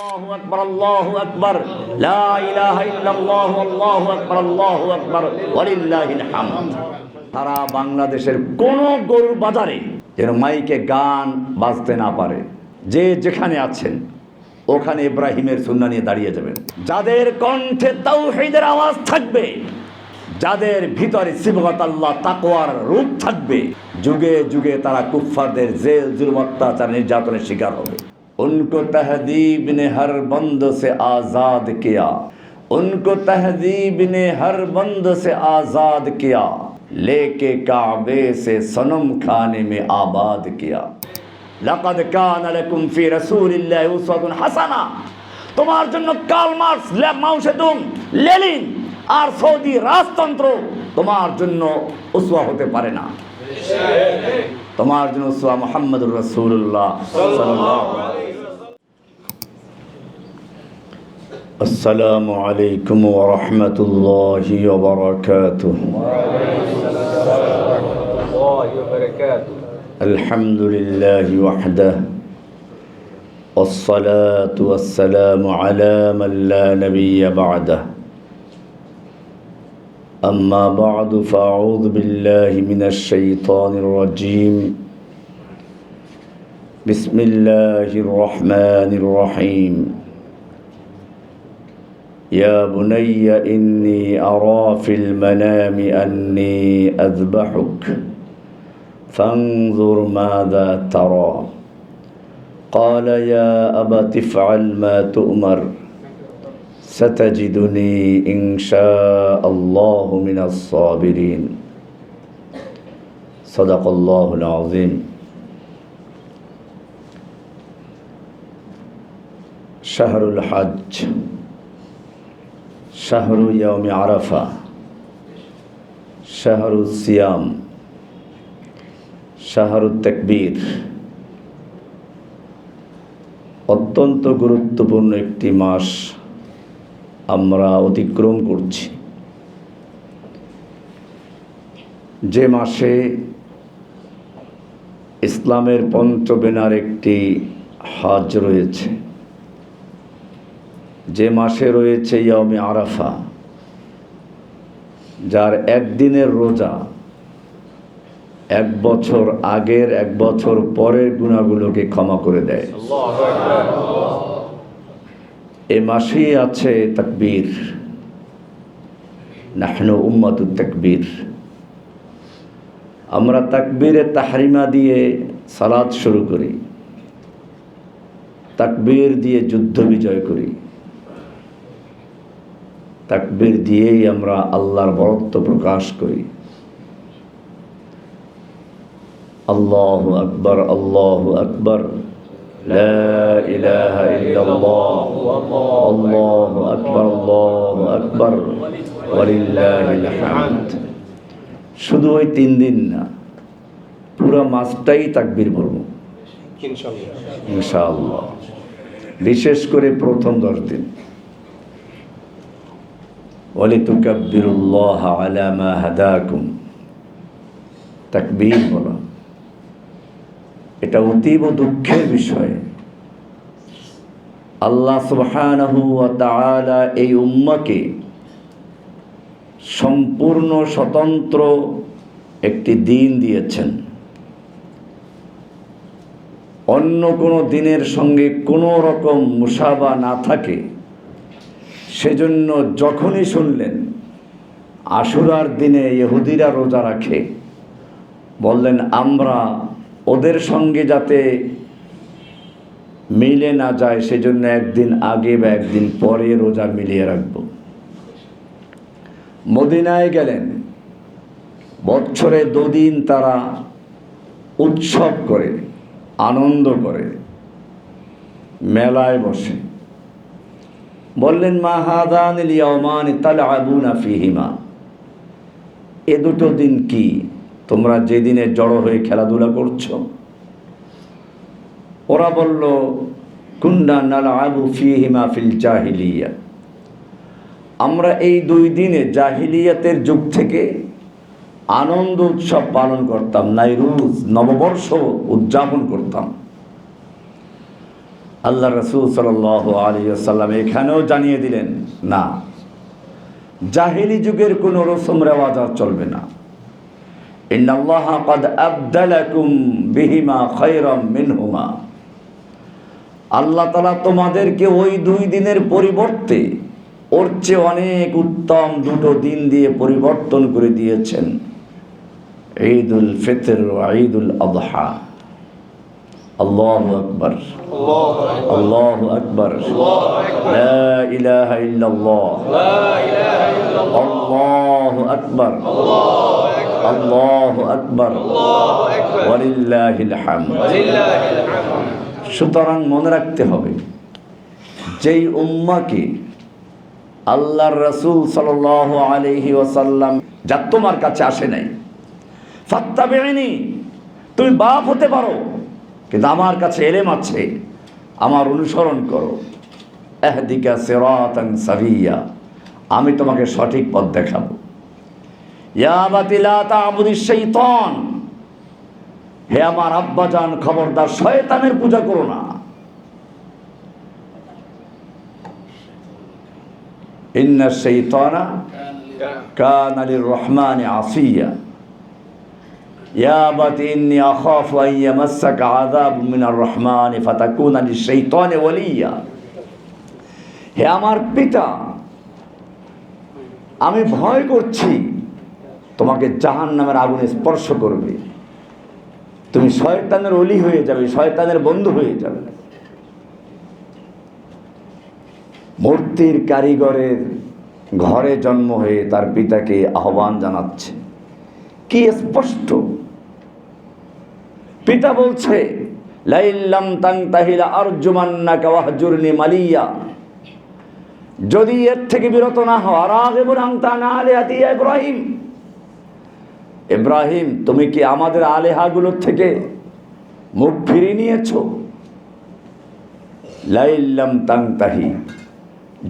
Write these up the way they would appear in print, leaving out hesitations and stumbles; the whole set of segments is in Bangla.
আল্লাহু আকবার, আল্লাহু আকবার, লা ইলাহা ইল্লাল্লাহু, আল্লাহু আকবার, আল্লাহু আকবার, ওয়ালিল্লাহিল হামদ। সারা বাংলাদেশের কোন গরুর বাজারে যেন মাইকে গান বাজতে না পারে। যে যেখানে আছেন ওখানে ইব্রাহিমের সুন্নাহ নিয়ে দাঁড়িয়ে যাবেন। যাদের কণ্ঠে তাওহীদের আওয়াজ থাকবে, যাদের ভিতরে সিবগাত আল্লাহ তাকওয়ার রূপ থাকবে, যুগে যুগে তারা কুফফারদের জেল জুলুম অত্যাচার নির্যাতনের শিকার হবে। उनको तहजीब ने हर बंद से आज़ाद किया, उनको तहजीब ने हर बंद से आज़ाद किया, लेके काबे से सनम खाने में आबाद किया। लक़द कान लकुम फी रसूलिल्लाहि उस्वतुन हासाना। তোমার জন্য কার্ল মার্কস, মাও সেতুং, লেনিন আর সৌদি রাজতন্ত্র তোমার জন্য উসওয়া হতে পারে না। তোমার জন্য উসওয়া মুহাম্মদুর রাসূলুল্লাহ সাল্লাল্লাহু আলাইহি ওয়াসাল্লাম। আসসালামু আলাইকুম ওয়া রাহমাতুল্লাহি ওয়া বারাকাতুহু। ওয়া আলাইকুম আসসালাম ওয়া রাহমাতুল্লাহি ওয়া বারাকাতুহু। আলহামদুলিল্লাহি ওয়াহদাহু والصلاة والسلام على من لا نبي بعده أما بعد فأعوذ بالله من الشيطان الرجيم بسم الله الرحمن الرحيم يا بني إني أرى في المنام أني أذبحك فانظر ماذا ترى قال يا أبت افعل ما تؤمر ستجدني إن شاء الله من الصابرين صدق الله العظيم। شهر الحج شهر يوم عرفة شهر الصيام شهر التكبير। অত্যন্ত গুরুত্বপূর্ণ একটি মাস আমরা অতিক্রম করছি, যে মাসে ইসলামের পঞ্চবেনার একটি হজ রয়েছে, যে মাসে রয়েছে ইয়াউমে আরাফা, যার একদিনের রোজা এক বছর আগের এক বছর পরের গুনাহগুলোকে ক্ষমা করে দেয়। এ মাসেই আছে তাকবীর, নাহনু উম্মাতুত তাকবীর। আমরা তাকবীরে তাহরিমা দিয়ে সালাত শুরু করি, তাকবীর দিয়ে যুদ্ধ বিজয় করি, তাকবীর দিয়েই আমরা আল্লাহর বরত্ব প্রকাশ করি। আল্লাহু আকবার, আল্লাহু আকবার, লা ইলাহা ইল্লাল্লাহ, আল্লাহু আকবার, আল্লাহু আকবার, ওয়ালিল্লাহিল হামদ। শুধু ওই 3 দিন না, পুরো মাসটাই তাকবীর বলবো ইনশাআল্লাহ, বিশেষ করে প্রথম 10 দিন। ওয়ালিতুকাব্বিরুল্লাহ আলা মা হাদাকুম, তাকবীর বলা এটা অতীব দুঃখের বিষয়। আল্লাহ সুবহানাহু ওয়া তাআলা এই উম্মাহকে সম্পূর্ণ স্বতন্ত্র একটি দিন দিয়েছেন, অন্য কোনো দিনের সঙ্গে কোনো রকম মুশাবা না থাকে। সেজন্য যখনই শুনলেন আশুরার দিনে ইহুদিরা রোজা রাখে, বললেন আমরা ওদের সঙ্গে যাতে মিলে না যায় সেজন্য একদিন আগে বা একদিন পরে রোজা মিলিয়ে রাখব। মদিনায় গেলেন, বছরে 2 দিন তারা উৎসব করে, আনন্দ করে, মেলায় বসে। বললেন মা হাদানিল ইয়াওমানি তালআবুনা ফীহিমা, এ দুটো দিন কি তোমরা যেদিনে জড়ো হয়ে খেলাধুলা করছো? ওরা বলল কুন্না নালআবু ফীহিমা ফিল জাহিলিয়া, আমরা এই 2 দিনে জাহিলিয়াতের যুগ থেকে আনন্দ উৎসব পালন করতাম, নাইরুজ নববর্ষ উদযাপন করতাম। আল্লাহ রাসূল সাল্লাল্লাহু আলাইহি ওয়াসাল্লাম এখানেও জানিয়ে দিলেন, না, জাহেলি যুগের কোনো রসম রেওয়াজ আর চলবে না। ইন্নাল্লাহা ক্বাদ আবদালাকুম বিহিমা খায়রাম মিনহুমা, আল্লাহ তাআলা তোমাদেরকে ওই 2 দিনের পরিবর্তে ওর চেয়ে অনেক উত্তম 2টো দিন দিয়ে পরিবর্তন করে দিয়েছেন, ঈদুল ফিতর ওয়া ঈদুল আযহা। আল্লাহু আকবার, আল্লাহু আকবার, লা ইলাহা ইল্লাল্লাহ, আল্লাহু আকবার, আল্লাহু আকবার, ওয়ালিল্লাহিল হামদ। সুতরাং মনে রাখতে হবে, যেই উম্মাহকে আল্লাহর রাসূল সাল্লাল্লাহু আলাইহি ওয়াসাল্লাম যা তোমার কাছে আসে নাই, ফাত্তাবিউনি, তুমি বাপ হতে পারো কিন্তু আমার কাছে ইলম আছে, আমার অনুসরণ করো। আহদিকা সিরাতান সাবিয়া, আমি তোমাকে সঠিক পথ দেখাবো। ইয়া আবাতি লা তা'বুদিশ শাইতান, হে আমার আব্বাজান, খবরদার শয়তানের পূজা করো না। ইন্নাশ শাইতানা কানা লির-রহমানি আসিয়া, ইয়া আবাতি ইন্নী আখাফু আন ইয়ামাসসাকা আযাবুম মিনার রহমানি ফাতাকুনা লিশ-শাইতানি ওয়ালিয়্যা, হে আমার পিতা, আমি ভয় করছি তোমাকে জাহান্নামের আগুনে স্পর্শ করবে, তুমি শয়তানের ওলি হয়ে যাবে, শয়তানের বন্ধু হয়ে যাবে। মূর্তির কারিগরের ঘরে জন্ম হয়ে তার পিতাকে আহ্বান জানাচ্ছে, কি স্পষ্ট! পিতা বলছে, লাইল্লাম তানতাহি লাআরজুমান্নাকা ওয়াহজুরনি মালিয়া, যদি এর থেকে বিরত না হও, রাগিবুন আনতা আন আলিহাতি ইয়া ইব্রাহিম, ইব্রাহিম তুমি কি আমাদের আলেহাগুলোর থেকে মুখ ফিরিয়ে নিয়েছো? লাইল্লাম তানতাহি,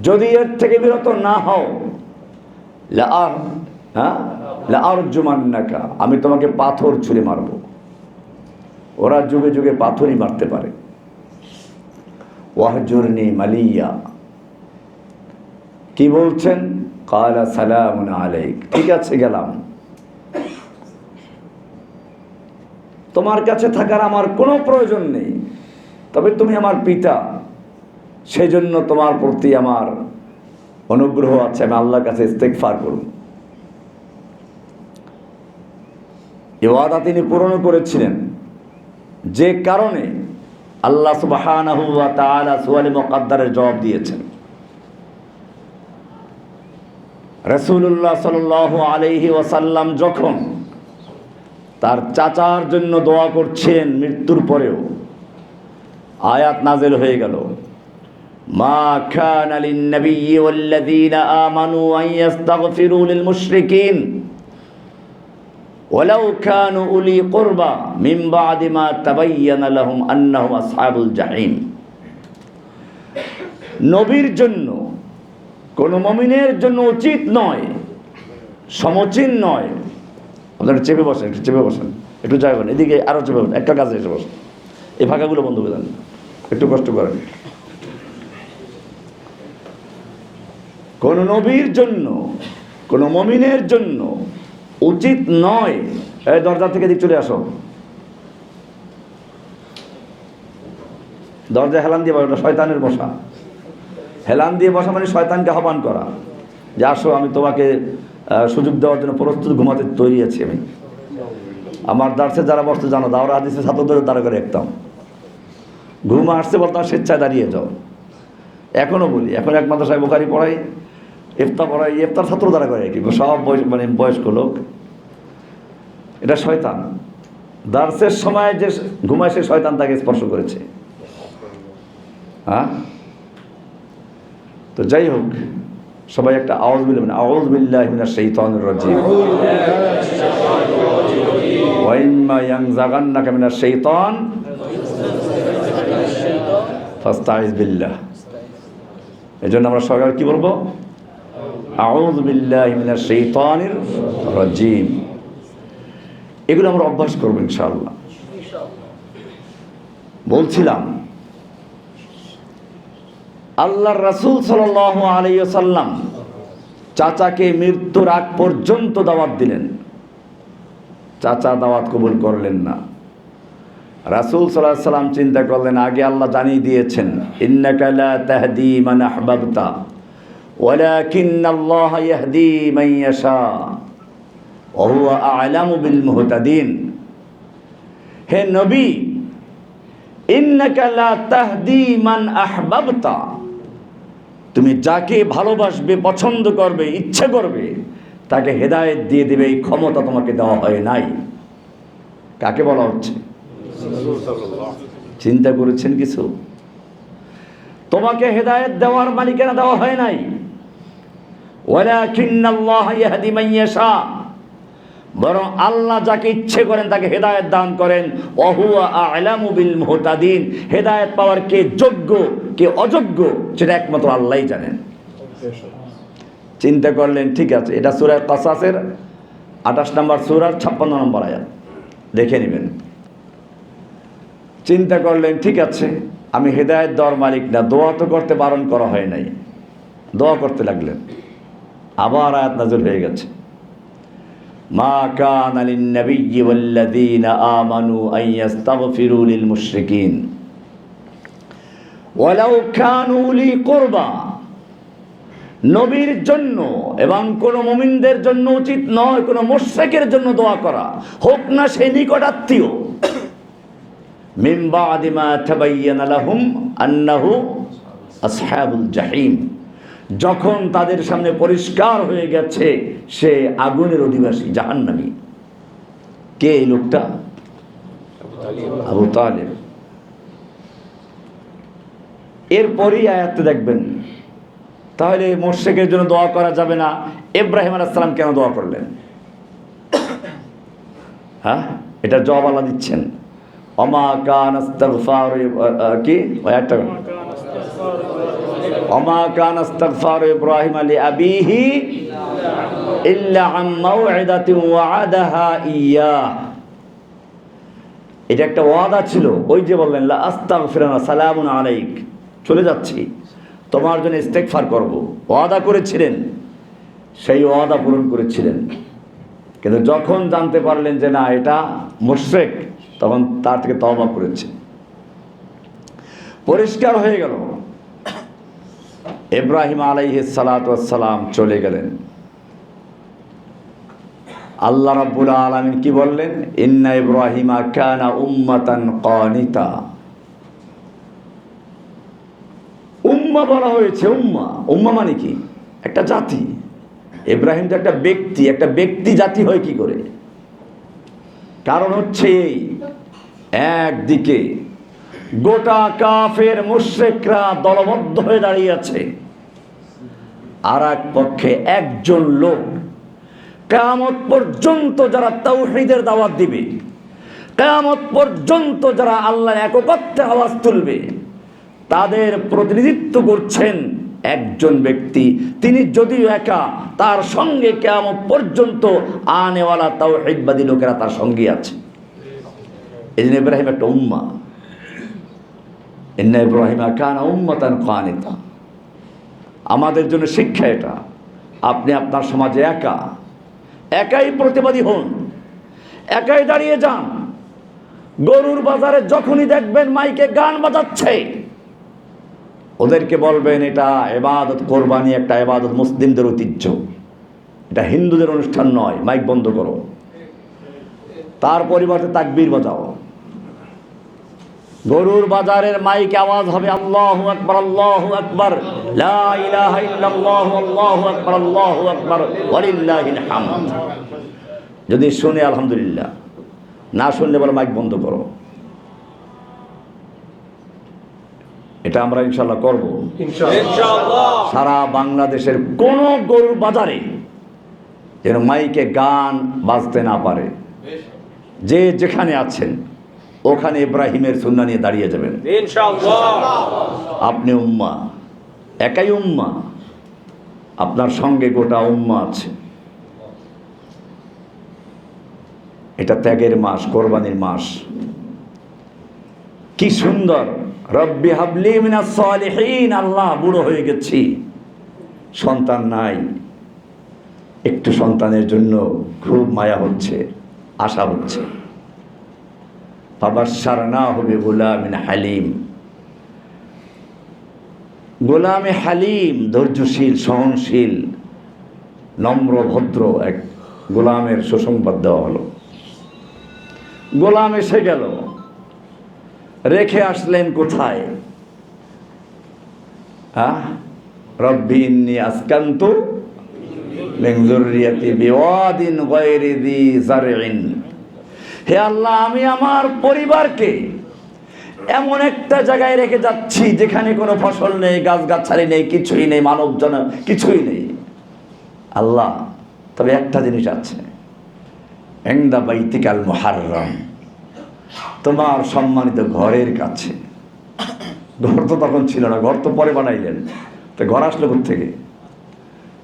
যদি এর থেকে বিরত না হও, লাআরজুমান্নাকা, আমি তোমাকে পাথর ছুঁড়ে মারব। ওরা যুগে যুগে পাথরই মারতে পারে। ওয়াহজুরনি মালিয়া, কি বলছেন? ক্বালা সালামুন আলাইক, ঠিক আছে গেলাম, তোমার কাছে থাকার আমার কোনো প্রয়োজন নেই, তবে তুমি আমার পিতা, সেজন্য তোমার প্রতি আমার অনুগ্রহ আছে, আমি আল্লাহর কাছে ইস্তেগফার করব। এই ওয়াদা তিনি পূরণ করেছিলেন, যে কারণে আল্লাহ সুবহানাহু ওয়া তাআলা সুয়ালে মুকাদ্দারের জবাব দিয়েছেন। রাসূলুল্লাহ সাল্লাল্লাহু আলাইহি ওয়াসাল্লাম যখন তার চাচার জন্য দোয়া করছেন মৃত্যুর পরেও, আয়াত নাযিল হয়ে গেল, মা কানা লিন-নাবিয়্যি ওয়াল্লাযীনা আমানু আন ইস্তাগফিরু লিল মুশরিকিন ওয়ালাউ কানু উলি কুরবা মিন বা'দি মা তাবায়্যানা লাহুম আন্নাহুম আসহাবুল জাহিম। নবীর জন্য, কোন মুমিনের জন্য উচিত নয়, সমচীন নয়, আপনারা চেপে বসেন, একটু চেপে বসেন, একটু যাবেন এদিকে, আরও চেপে বসেন, একটা কাজে এসে বসেন, এই ফাঁকাগুলো বন্ধ করে দেন, একটু কষ্ট করেন। কোন নবীর জন্য, কোন মুমিনের জন্য উচিত নয়, এই দরজা থেকে দিক চলে আসো, দরজা হেলান দিয়ে বসা, শয়তানের বসা। হেলান দিয়ে বসা মানে শয়তানকে আহ্বান করা, যে আসো, আমি তোমাকে সুযোগ দেওয়ার জন্য প্রস্তুত, ঘুমাতে তৈরি আছি আমি। আমার দার্সে যারা বসতে জানো, দাওরা হাদিসে ছাত্রদের দাঁড়া করে রাখতাম, ঘুম আসছে বলতাম স্বেচ্ছায় দাঁড়িয়ে যাও। এখনও বলি, এখন এক মাদ্রাসায় বুখারী পড়াই, ইফতা পড়াই, ইফতার ছাত্র দ্বারা করে কি, সব মানে বয়স্ক লোক। এটা শয়তান, দার্সের সময় যে ঘুমায় সে শয়তান তাকে স্পর্শ করেছে। হ্যাঁ, তো যাই হোক, সবাই একটা আউযু বিল্লাহি, মানে আউযু বিল্লাহি মিনাশ শাইতানির রাজিম, ওয়া ইম্মা ইয়ানজাগান্নাকা মিনাশ শাইতান ফাস্তাইজ বিল্লাহ। এজন্য আমরা সবাই কি বলবো? আউযু বিল্লাহি মিনাশ শাইতানির রাজিম। এগুলো আমরা অভ্যাস করব ইনশাআল্লাহ। বলছিলাম আল্লাহর রাসূল সাল্লাল্লাহু আলাইহি ওয়াসাল্লাম চাচাকে মৃত্যুর আগ পর্যন্ত দাওয়াত দিলেন, চাচা দাওয়াত কবুল করলেন না। রাসূল সাল্লাল্লাহু আলাইহি ওয়াসাল্লাম চিন্তা করলেন, আগে আল্লাহ জানিয়ে দিয়েছেন, ইন্নাকা লা তাহদি মান আহবাবতা ওয়ালাকিন্নাল্লাহা ইয়াহদি মান ইয়াশা ওয়া হুয়া আ'লামু বিল মুহতাদিন। হে নবী, ইন্নাকা লা তাহদি মান আহবাবতা, তুমি যাকে ভালোবাসবে, পছন্দ করবে, ইচ্ছে করবে, তাকে হেদায়েত দিয়ে দেবে, এই ক্ষমতা তোমাকে দেওয়া হয় নাই। কাকে বলা হচ্ছে? চিন্তা করেছেন কিছু? তোমাকে হেদায়েত দেওয়ার মালিকানা দেওয়া হয় নাই। ওয়ালাকিন্নাল্লাহা ইয়াহদি মান ইয়াশা, বরং আল্লাহ যাকে ইচ্ছে করেন তাকে হেদায়েত দান করেন। ওয়া হুয়া আ'লামু বিল মুহতাদিন, হেদায়েত পাওয়ার কে যোগ্য কে অযোগ্য সেটা একমাত্র আল্লাহই জানেন। চিন্তা করলেন, ঠিক আছে, এটা সূরা কাসাসের 28 নম্বর সূরার 56 নম্বর আয়াত, দেখে নেবেন। চিন্তা করলেন, ঠিক আছে, আমি হেদায়েত দেওয়ার মালিক না, দোয়া তো করতে বারণ করা হয় নাই, দোয়া করতে লাগলেন। আবার আয়াত নাযিল হয়ে গেছে, মা কানা লিন-নাবিয়্যি ওয়াল্লাযীনা আমানু আন ইস্তাগফিরু লিল মুশরিকিন ওয়ালাউ কানু লি কুরবা। নবীর জন্য এবং কোন মুমিনদের জন্য উচিত নয় কোন মুশরিকের জন্য দোয়া করা, হোক না সে নিকটাত্মীয়। মিন বাদি মা তাবায়্যানা লাহুম আন্নাহু আসহাবুল জাহিম, যখন তাদের সামনে পরিষ্কার হয়ে গেছে সে আগুনের অধিবাসী, জাহান্নামী। কে এই লোকটা? আবু তালেব। এরপরই আয়াতে দেখবেন, তাহলে মুশরিকের জন্য দোয়া করা যাবে না, ইব্রাহিম আলাইহিস সালাম কেন দোয়া করলেন? হ্যাঁ, এটা জবাব আল্লাহ দিচ্ছেন। ওমা কান ইস্তিগফার, কি আয়াতটা? ওমা কান ইস্তিগফার ইব্রাহিম লিআবিহি ইল্লা আন মাউইদাতিন ওয়া'আদাহা ইয়্যা। এটা একটা ওয়াদা ছিল, ওই যে বললেন লা আস্তাগফিরুনা সালামুন আলাইক, চলে যাচ্ছি, তোমার জন্য ইস্তেগফার করব, ওয়াদা করেছিলেন, সেই ওয়াদা পূরণ করেছিলেন। কিন্তু যখন জানতে পারলেন যে না এটা মুশরিক, তখন তার থেকে তওবা করেছে, পরিষ্কার হয়ে গেল। ইব্রাহিম আলাইহিস সালাতু ওয়াস সালাম চলে গেলেন। আল্লাহ রাব্বুল আলামিন কি বললেন? ইন্না ইব্রাহিমা কানা উম্মাতান কানিতা। উম্মা বলা হয়েছে, উম্মা, উম্মা মানে কি? একটা জাতি। ইব্রাহিম তো একটা ব্যক্তি, একটা ব্যক্তি জাতি হয় কি করে? কারণ হচ্ছে এই, একদিকে গোটা কাফের মুশরিকরা দলবদ্ধ হয়ে দাঁড়িয়ে আছে, আর এক পক্ষে একজন লোক কিয়ামত পর্যন্ত যারা তাওহীদের দাওয়াত দিবে, কিয়ামত পর্যন্ত যারা আল্লাহর একত্বের আওয়াজ তুলবে, তাদের প্রতিনিধিত্ব করছেন একজন ব্যক্তি। তিনি যদিও একা, তার সঙ্গে কিয়ামত পর্যন্ত আনেওয়ালা তাওহীদবাদী লোকেরা তার সঙ্গে আছে। এই জন্য ইব্রাহিম একটা উম্মাহ। ইন্না ইব্রাহিমা কানা উম্মাতান কানিতা। আমাদের জন্য শিক্ষা এটা। আপনি আপনার সমাজে একা, একাই প্রতিবাদী হন, একাই দাঁড়িয়ে যান। গরুর বাজারে যখনই দেখবেন মাইকে গান বাজাচ্ছে, ওদেরকে বলবেন এটা ইবাদত, কোরবানি একটা ইবাদত, মুসলিমদের ঐতিহ্য, এটা হিন্দুদের অনুষ্ঠান নয়, মাইক বন্ধ করো। তার পরিবর্তে তাকবীর বাজাও। গরুর বাজারের মাইকে আওয়াজ হবে আল্লাহু আকবার, আল্লাহু আকবার, লা ইলাহা ইল্লাল্লাহ, আল্লাহু আকবার, আল্লাহু আকবার, ওয়ালিল্লাহিল হামদ। যদি শুনে আলহামদুলিল্লাহ, না শুনলে বলে মাইক বন্ধ করো। এটা আমরা ইনশাআল্লাহ করব, ইনশাআল্লাহ। সারা বাংলাদেশের কোন গরুর বাজারে যেন মাইকে গান বাজতে না পারে। যে যেখানে আছেন ওখানে ইব্রাহিমের সুন্নাহ নিয়ে দাঁড়িয়ে যাবেন, ইনশাআল্লাহ। আপনি উম্মাহ, একাই উম্মাহ, আপনার সঙ্গে গোটা উম্মাহ আছে। এটা ত্যাগের মাস, কোরবানির মাস। কি সুন্দর রব্বি হাবলি মিনাস সালিহিন, আল্লাহ বুড়ো হয়ে গেছি, সন্তান নাই, একটু সন্তানের জন্য খুব মায়া হচ্ছে, আশা হচ্ছে। ফাবাশশারনাহু বিগুলামিন হালিম, গোলামে হালিম, ধৈর্যশীল, সহনশীল, নম্র ভদ্র এক গোলামের সুসংবাদ দেওয়া হলো। গোলাম এসে গেল, রেখে আসলেন কোথায়? রব্বি ইন্নী আসকানতু মিন যুররিয়াতি বিওয়াদিন গায়রি যী যারইন, হে আল্লাহ, আমি আমার পরিবারকে এমন একটা জায়গায় রেখে যাচ্ছি যেখানে কোনো ফসল নেই, গাছগাছালি নেই, কিছুই নেই, মানবজন কিছুই নেই। আল্লাহ, তবে একটা জিনিস আছে, ইনদা বাইতিকাল মুহাররাম, তোমার সম্মানিত ঘরের কাছে। ঘর তো তখন ছিল না, ঘর তো পরে বানাইলেন, তো ঘর আসলো কোত্থেকে?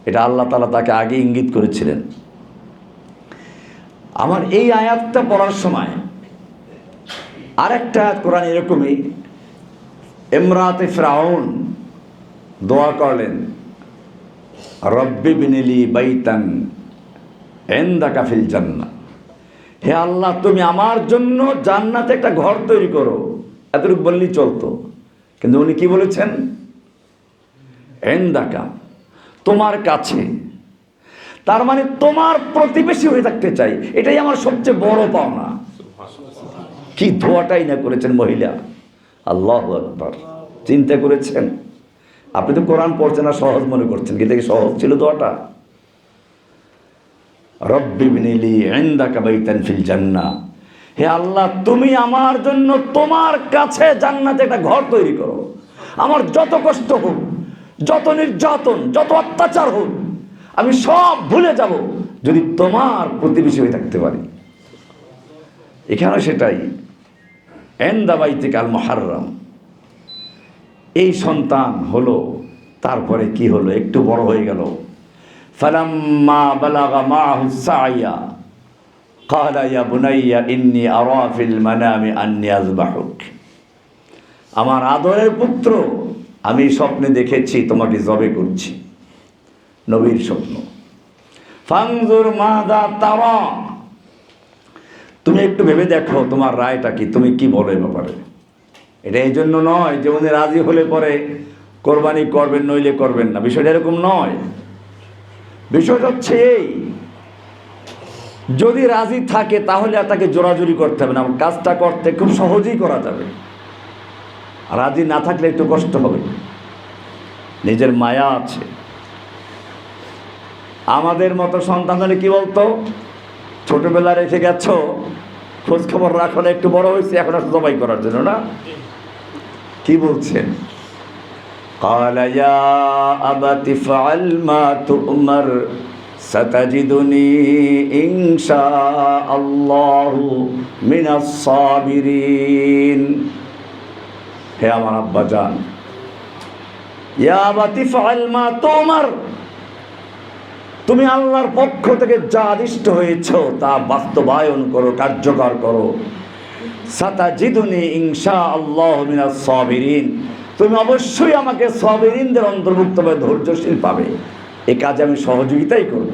এটা আল্লাহ তাআলা তাকে আগে ইঙ্গিত করেছিলেন। আমার এই আয়াতটা পড়ার সময় আরেকটা আয়াত কোরআন এরকমই, ইমরাতে ফিরআউন দোয়া করলেন, রব্বি বিনিলি বাইতান ইনদাকা ফিল জান্নাহ, হে আল্লাহ, তুমি আমার জন্য জান্নাতে একটা ঘর তৈরি করো। এতটুকু বললেই চলতো, কিন্তু উনি কি বলেছেন? ইনদাকা, তোমার কাছে। তার মানে তোমার প্রতিবেশী হয়ে থাকতে চাই, এটাই আমার সবচেয়ে বড় পাওনা। কি দোয়াটাই না করেছেন মহিলা, আল্লাহু আকবার। চিন্তা করেছেন? আপনি তো কোরআন পড়ছেন না, সহজ মনে করছেন, কিন্তু কি সহজ ছিল দোয়াটা? রব্বি বিনিলি ইনদাকা বাইতান ফিল জান্নাহ, হে আল্লাহ, তুমি আমার জন্য তোমার কাছে জান্নাতে একটা ঘর তৈরি করো। আমার যত কষ্ট হোক, যত নির্যাতন, যত অত্যাচার হোক, আমি সব ভুলে যাব যদি তোমার প্রতিবেশী হয়ে থাকতে পারি। এখানে সেটাই, ইনদা বাইতিকাল মুহাররাম। এই সন্তান হলো, তারপরে কি হলো? একটু বড় হয়ে গেল। ফালাম্মা বালাগা মাহু সাইয়া ক্বালা ইয়া বুনাইয়া ইন্নী আরা ফিল মানামি আন্নী আযবাহুক, আমার আদরের পুত্র, আমি স্বপ্নে দেখেছি তোমাকে জবে করছি। নবীর স্বপ্ন। ফানজুর মাযা তারা, তুমি একটু ভেবে দেখো তোমার রায়টা কি, তুমি কি বলো এ ব্যাপারে। এটা এই জন্য নয় যে উনি রাজি হলে পরে কোরবানি করবেন, নইলে করবেন না, বিষয়টা এরকম নয়। বিষয়টা হচ্ছে এই, যদি রাজি থাকে তাহলে আর তাকে জোরাজুরি করতে হবে না, কাজটা করতে খুব সহজেই করা যাবে। রাজি না থাকলে একটু কষ্ট হবে, নিজের মায়া আছে। আমাদের মতো সন্তানরা কি বলতো, ছোটবেলা রেখে গেছো, খোঁজ খবর রাখো না, একটু বড় হয়েছে এখন আসলে জবাই করার জন্য না। কি বলছেন? قال يا أبت افعل ما تؤمر ستجدني إن شاء الله من الصابرين, হে আমার আব্বা জান, ইয়া আবাতি ফাআল মা তুমার, তুমি আল্লাহর পক্ষ থেকে যা আদিষ্ট হয়েছ তা বাস্তবায়ন করো, কার্যকর করো। সাতাজিদুনি ইনশাআল্লাহু মিনাস সাবিরিন, তুমি অবশ্যই আমাকে সাবিরিনদের অন্তর্ভুক্ত হবে, ধৈর্যশীল পাবে। এই কাজে আমি সহযোগিতাই করব।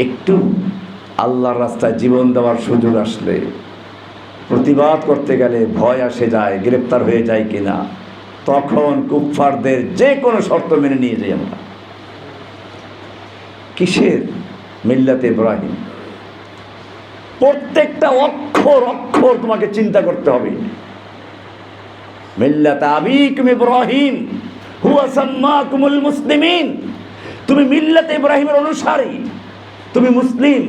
একটু আল্লাহর রাস্তায় জীবন দেওয়ার সুযোগ আসলে, প্রতিবাদ করতে গেলে ভয় আসে যায়, গ্রেফতার হয়ে যায় কিনা, তখন কুফফারদের যে কোনো শর্ত মেনে নিয়ে যাই আমরা। কিসের? মিল্লাতে ইব্রাহিম। প্রত্যেকটা অক্ষর অক্ষর তোমাকে চিন্তা করতে হবে। মিল্লাতে আবিকুম ইব্রাহিম হুয়া সাম্মাকুমুল মুসলিমিন, তুমি মিল্লাতে ইব্রাহিমের অনুসারী, তুমি মুসলিম।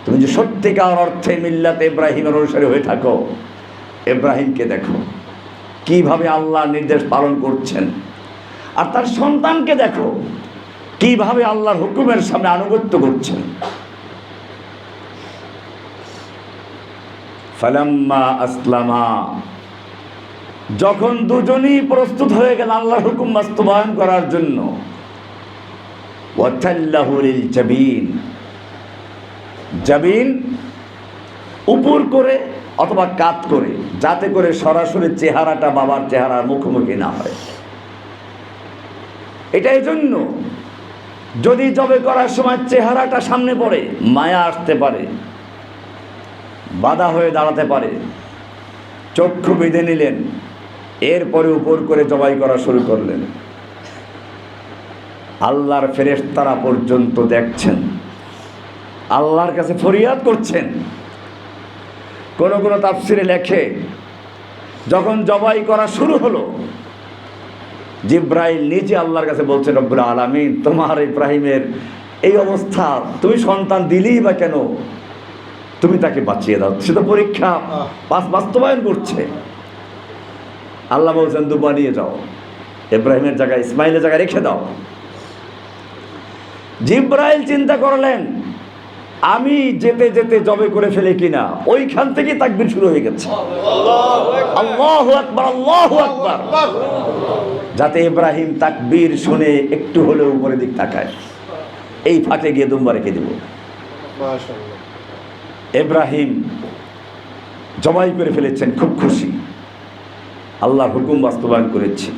তুমি যে সত্যিকার অর্থে মিল্লাতে ইব্রাহিমের অনুসারী হয়ে থাকো, ইব্রাহিমকে দেখো কিভাবে আল্লাহর নির্দেশ পালন করছেন, আর তার সন্তানকে দেখো কিভাবে আল্লাহর হুকুমের সামনে আনুগত্য করছেন। ফালাম্মা আসলামা, যখন দুজনই প্রস্তুত হয়ে গেল আল্লাহর হুকুম বাস্তবায়ন করার জন্য, ওয়াতাল্লাহু লিল জাবিন, জাবিন উপর করে অথবা কাত করে, যাতে করে সরাসরি চেহারাটা বাবার চেহারার মুখোমুখি না হয়। এটা এই জন্য, যদি জবে করার সময় চেহারাটা সামনে পড়ে মায়া আসতে পারে, বাধা হয়ে দাঁড়াতে পারে। চক্ষু বেঁধে নিলেন, এরপরে উপর করে জবাই করা শুরু করলেন। আল্লাহর ফেরেশতারা পর্যন্ত দেখছেন, আল্লাহর কাছে ফরিয়াদ করছেন। কোন কোন তাফসিরে লেখে, যখন জবাই করা শুরু হলো, জিব্রাইল নিজে আল্লাহর কাছে বলছেন, রব্বুল আলামিন, তোমার ইব্রাহিমের এই অবস্থা, তুমি সন্তান দিলেই বা কেন, তুমি তাকে বাঁচিয়ে দাও, সে তো পরীক্ষা বাস্তবায়ন করছে। আল্লাহ বলছেন, দুবা নিয়ে যাও, ইব্রাহিমের জায়গায় ইসমাইলের জায়গায় রেখে দাও। জিব্রাইল চিন্তা করলেন, আমি যেতে যেতে জবে করে ফেলে কিনা, ওইখান থেকে তাকবীর শুরু হয়ে গেছে, আল্লাহু আকবার, আল্লাহু আকবার, যাতে ইব্রাহিম তাকবীর শুনে একটু হলেও উপরের দিক তাকায়, এই ফাঁকে গিয়ে দুম্বা রেখে দেব। ইব্রাহিম জবাই করে ফেলেছেন, খুব খুশি, আল্লাহর হুকুম বাস্তবায়ন করেছি।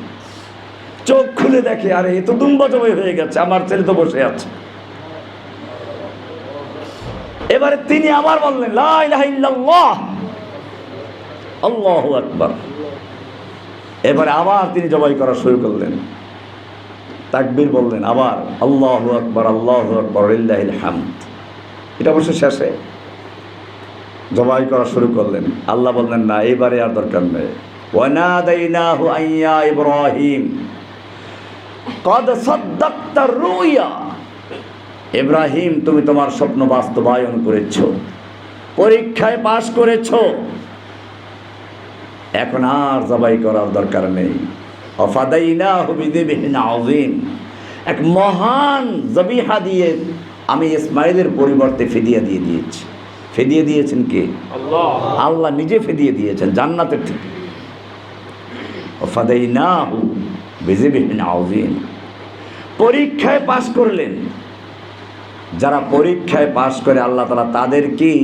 চোখ খুলে দেখে, আরে এ তো দুম্বা জবাই হয়ে গেছে, আমার ছেলে তো বসে আছে। এবারে তিনি আবার বললেন, লা ইলাহা ইল্লাল্লাহ, আল্লাহু আকবার। এবারে আবার তিনি জবাই করা শুরু করলেন, তাকবীর বললেন, আবার আল্লাহু আকবার, আল্লাহু আকবার, লিল্লাহিল হামদ। এটা অবশ্য শেষে জবাই করা শুরু করলেন। আল্লাহ বললেন, না, এবারে আর দরকার নেই। ওয়ানাদাইনাহু আইয়া ইব্রাহিম কদ সাদ্দাকতা রুয়া, ইব্রাহিম, তুমি তোমার স্বপ্ন বাস্তবায়ন করেছো, পরীক্ষায় পাশ করেছো, এখন আর জবাই করার দরকার নেই। ওয়াফাদাইনাহু বিযিবহিন আযীম, এক মহান জবিহা দিয়ে আমি ইসমাইলের পরিবর্তে ফিদিয়া দিয়ে দিয়েছি। ফিদিয়ে দিয়েছেন কে? আল্লাহ। আল্লাহ নিজে ফিদিয়ে দিয়েছেন জান্নাতের থেকে। ওয়াফাদাইনাহু বিযিবহিন আযীম, পরীক্ষায় পাশ করলেন। যারা পরীক্ষায় পাশ করে আল্লাহ তাআলা তাদেরকেই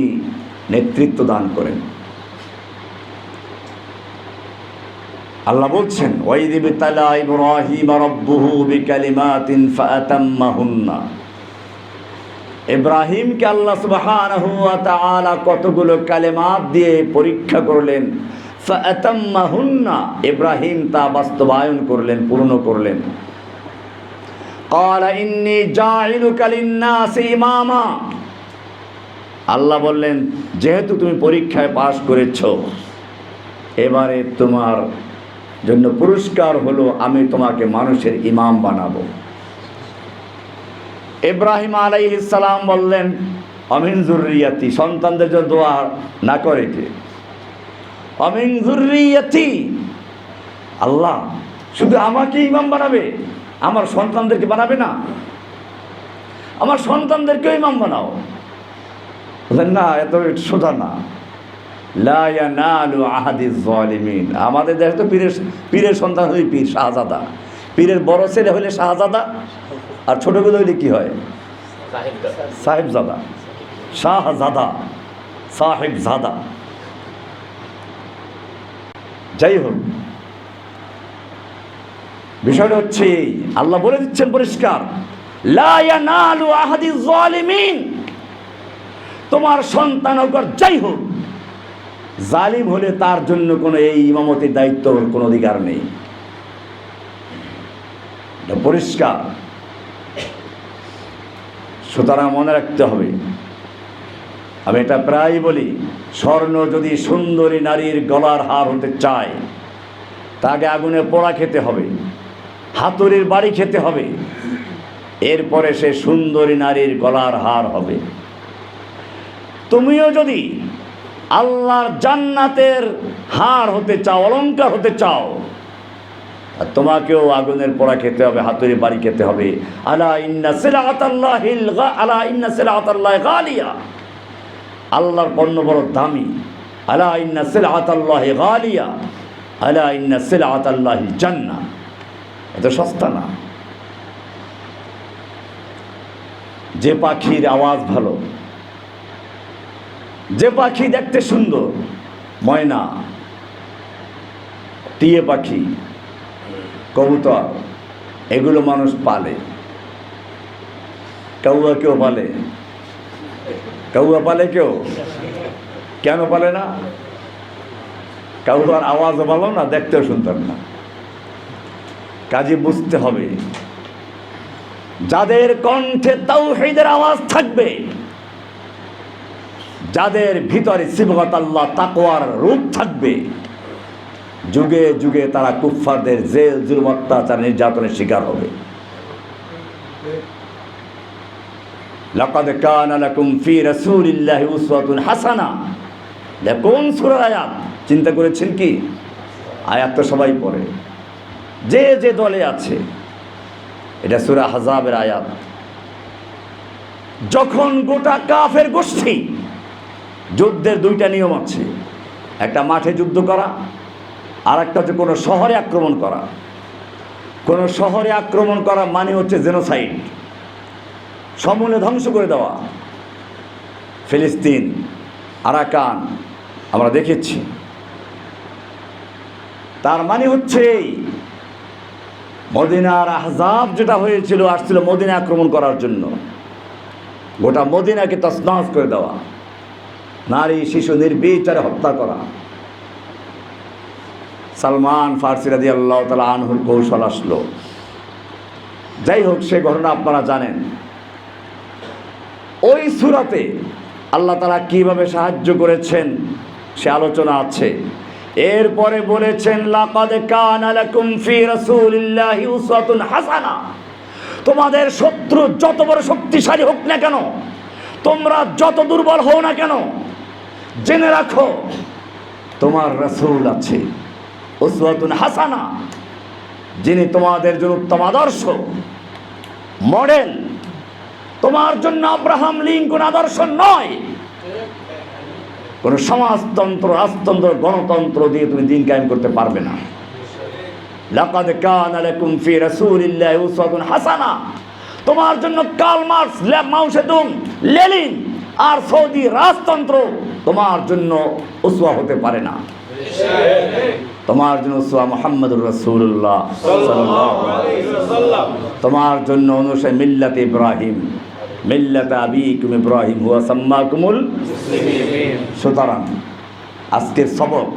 নেতৃত্ব দান করেন। আল্লাহ বলছেন, ওয়াইয ইবতালা ইব্রাহিম রাব্বুহু বিকালিমাতিন ফাআতাম্মাহুন্না, ইব্রাহিমকে আল্লাহ সুবহানাহু ওয়া তাআলা কতগুলো কালেমাত দিয়ে পরীক্ষা করলেন। ফাআতাম্মাহুন্না, ইব্রাহিম তা বাস্তবায়ন করলেন, পূর্ণ করলেন। ক্বালা ইন্নী জাইলুকা লিন-নাসি ইমামা, আল্লাহ বললেন, যেহেতু তুমি পরীক্ষায় পাশ করেছো, এবারে তোমার জন্য পুরস্কার হলো আমি তোমাকে মানুষের ইমাম বানাবো। ইব্রাহিম আলাইহিস সালাম বললেন, আমিন যুররিয়াতি, সন্তানদের জন্য দোয়া না করে কে? আমিন যুররিয়াতি, আল্লাহ শুধু আমাকে ইমাম বানাবে, আমার সন্তানদেরকে বানাবে না? আমার সন্তানদেরকেও ইমাম বানাও। বললেন, না, এত সোজা না। লা ইয়ানালু আহাদিজ জালিমিন, আমাদের দেশে তো পীরের সন্তান হলে পীর, শাহজাদা। পীরের বড় ছেলে হলে শাহজাদা, আর ছোটগুলো হইলে কি হয়? সাহেবজাদা, শাহজাদা, সাহেবজাদা। যাই হোক, বিষয়টা হচ্ছে আল্লাহ বলে দিচ্ছেন পরিষ্কার, লা ইয়ানালু আহাদিজ জালিমিন, তোমার সন্তান হোক যাই হোক, জালিম হলে তার জন্য কোনো এই ইমামতির দায়িত্ব কোনো অধিকার নেই। এটা পরিষ্কার। সুতরাং মনে রাখতে হবে, আমি এটা প্রায় বলি, স্বর্ণ যদি সুন্দরী নারীর গলার হার হতে চায়, তাকে আগুনে পোড়া খেতে হবে, হাতুড়ির বাড়ি খেতে হবে, এরপরে সে সুন্দরী নারীর গলার হার হবে। তুমিও যদি আল্লাহর জান্নাতের হার হতে চাও, অলংকার হতে চাও, আর তোমাকেও আগুনের পোড়া খেতে হবে, হাতুড়ি বাড়ি খেতে হবে। আলা ইন্না সিলাতাল্লাহি গালিয়া, আল্লাহর পণ্য বড় দামি। আলা ইন্না সিলাতাল্লাহি গালিয়া, আলা ইন্না সিলাতাল্লাহিল জান্নাহ, এটা সস্তা না। যে পাখির আওয়াজ ভালো, যে পাখি দেখতে সুন্দর, ময়না, টিয়ে পাখি, কবুতর, এগুলো মানুষ পালে। কাউয়া কেউ পালে? কাউয়া পালে কেউ? কেন পালে না? কাউয়ার আওয়াজও ভালো না, দেখতেও সুন্দর না। কাজে বুঝতে হবে, যাদের কণ্ঠে তাওহীদের আওয়াজ থাকবে, যাদের ভিতরে সিবগাত আল্লাহ তাকওয়ার রূপ থাকবে, যুগে যুগে তারা কুফফারদের জেল জুলুম অত্যাচার নির্যাতনের শিকার হবে। লাকাদ কানা লাকুম ফি রাসূলিল্লাহি উসওয়াতুন হাসানা। কোন সূরার আয়াত চিন্তা করেছেন কি? আয়াত তো সবাই পড়ে, যে যে দলে আছে। এটা সূরা আহজাবের আয়াত। যখন গোটা কাফের গোষ্ঠী, যুদ্ধের দুইটা নিয়ম আছে, একটা মাঠে যুদ্ধ করা, আর একটা হচ্ছে কোনো শহরে আক্রমণ করা। কোনো শহরে আক্রমণ করা মানে হচ্ছে জেনোসাইড, সমূলে ধ্বংস করে দেওয়া। ফিলিস্তিন, আরাকান আমরা দেখেছি। তার মানে হচ্ছে মদিনার আহজাব যেটা হয়েছিল, আসছিল মদিনা আক্রমণ করার জন্য, গোটা মদিনাকে তছনছ করে দেওয়া, নারী শিশু নির্বিচারে হত্যা করা। সালমান ফারসি রাদিয়াল্লাহু তাআলা আনহুর কৌশল আসলো। যাই হোক, সে ঘটনা আপনারা জানেন। ওই সূরাতে আল্লাহ তাআলা কিভাবে সাহায্য করেছেন সে আলোচনা আছে। এরপরে বলেছেন, লাকাদ কানা লাকুম ফি রাসূলিল্লাহি উসওয়াতুন হাসানা। তোমাদের শত্রু যত বড় শক্তিশালী হোক না কেন, তোমরা যত দুর্বল হও না কেন, জেনে রাখো তোমার রাসূল আছে উসওয়াতুন হাসানা, যিনি তোমাদের জন্য উত্তম আদর্শ, মডেল। তোমার জন্য আব্রাহাম লিঙ্কন আদর্শ নয়। কোন সমাজতন্ত্র, রাজতন্ত্র, গণতন্ত্র দিয়ে তুমি দিন কায়েম করতে পারবে না। লাকাদ কানা লাকুম ফি রাসূলিল্লাহি উসওয়াতুন হাসানা। তোমার জন্য কার্ল মার্কস, মাও সেতুং, লেনিন আর সৌদি রাজতন্ত্র তোমার জন্য উসওয়া হতে পারে না। তোমার জন্য উসওয়া মুহাম্মদুর রাসূলুল্লাহ সাল্লাল্লাহু আলাইহি ওয়াসাল্লাম। তোমার জন্য অনুসরণ মিল্লাত ইব্রাহিম, মিল্লাত আবিকুম ইব্রাহিম হুয়া সাম্মাকুমুল মুসলিমিন। সুতরাং আজকের সবক,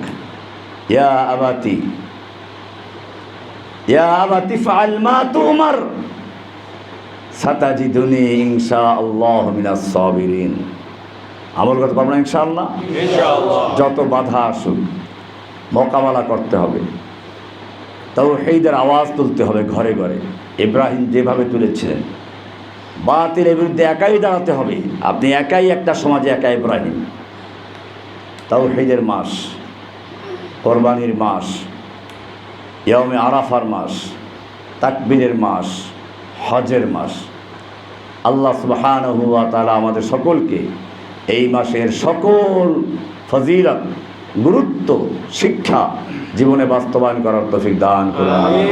ইয়া আবাতি ফাআল মা তুমার সাতাজিদুনি ইনশাআল্লাহু মিনাস সাবিরিন। আমল করতে পারবো না ইনশাআল্লাহ? ইনশাআল্লাহ। যত বাধা আসুক মোকাবেলা করতে হবে, তাওহীদের আওয়াজ তুলতে হবে ঘরে ঘরে, ইব্রাহিম যেভাবে তুলেছিলেন। বাতিলের বিরুদ্ধে একাই দাঁড়াতে হবে। আপনি একাই একটা সমাজে একা ইব্রাহিম। তাওহীদের মাস, কোরবানির মাস, ইয়াউমে আরাফার মাস, তাকবীরের মাস, হজের মাস। আল্লাহ সুবহানাহু ওয়া তাআলা আমাদের সকলকে এই মাসের সকল ফজিলত, গুরুত্ব, শিক্ষা জীবনে বাস্তবায়ন করার তৌফিক দান করুন। আমিন।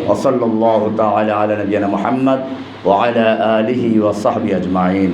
ওয়া সাল্লাল্লাহু তাআলা আলা নবিয়িনা মুহাম্মদ ওয়া আলা আলিহি ওয়া সাহবিহি আজমাইন।